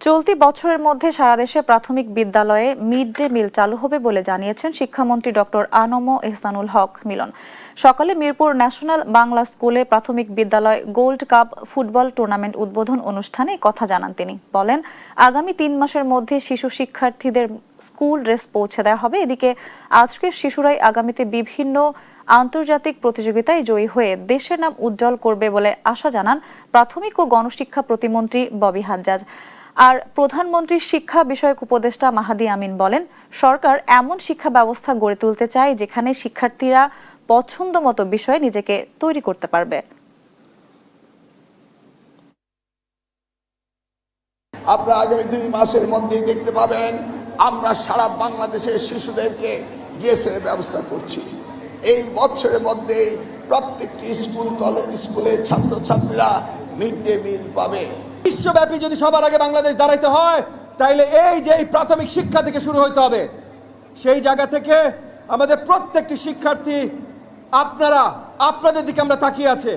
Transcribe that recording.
চলতি বছরের মধ্যে সারা দেশে প্রাথমিক বিদ্যালয়ে মিড ডে মিল চালু হবে বলে জানিয়েছেন শিক্ষামন্ত্রী ডক্টর আনম এহসানুল হক মিলন। সকালে মিরপুর ন্যাশনাল বাংলা স্কুলে প্রাথমিক বিদ্যালয় গোল্ড কাপ ফুটবল টুর্নামেন্ট উদ্বোধন অনুষ্ঠানে কথা জানান তিনি। বলেন, আগামী ৩ মাসের মধ্যে শিশু শিক্ষার্থীদের স্কুল ড্রেস পৌঁছে দেওয়া হবে। এদিকে আজকের শিশুরাই আগামীতে বিভিন্ন আন্তর্জাতিক প্রতিযোগিতায় জয়ী হয়ে দেশের নাম উজ্জ্বল করবে বলে আশা জানান প্রাথমিক ও গণশিক্ষা প্রতিমন্ত্রী ববি হাজ্জাজ। আর প্রধানমন্ত্রীর শিক্ষা বিষয়ক উপদেষ্টা মাহাদি আমিন বলেন, সরকার এমন শিক্ষা ব্যবস্থা গড়ে তুলতে চায় যেখানে শিক্ষার্থীরা পছন্দমতো বিষয়ে নিজেকে তৈরি করতে পারবে। আপনারা আগামী 2 মাসের মধ্যেই দেখতে পাবেন আমরা সারা বাংলাদেশের শিশুদেরকে ড্রেসের ব্যবস্থা করছি। এই বছরের মধ্যেই প্রত্যেকটি স্কুলের ছাত্রছাত্রীরা মিড ডে মিল পাবে। বিশ্বব্যাপী যদি সবার আগে বাংলাদেশ দাঁড়াইতে হয়, তাইলে এই যে প্রাথমিক শিক্ষা থেকে শুরু হইতে হবে। সেই জায়গা থেকে আমাদের প্রত্যেকটি শিক্ষার্থী আপনাদের দিকে আমরা তাকিয়ে আছে।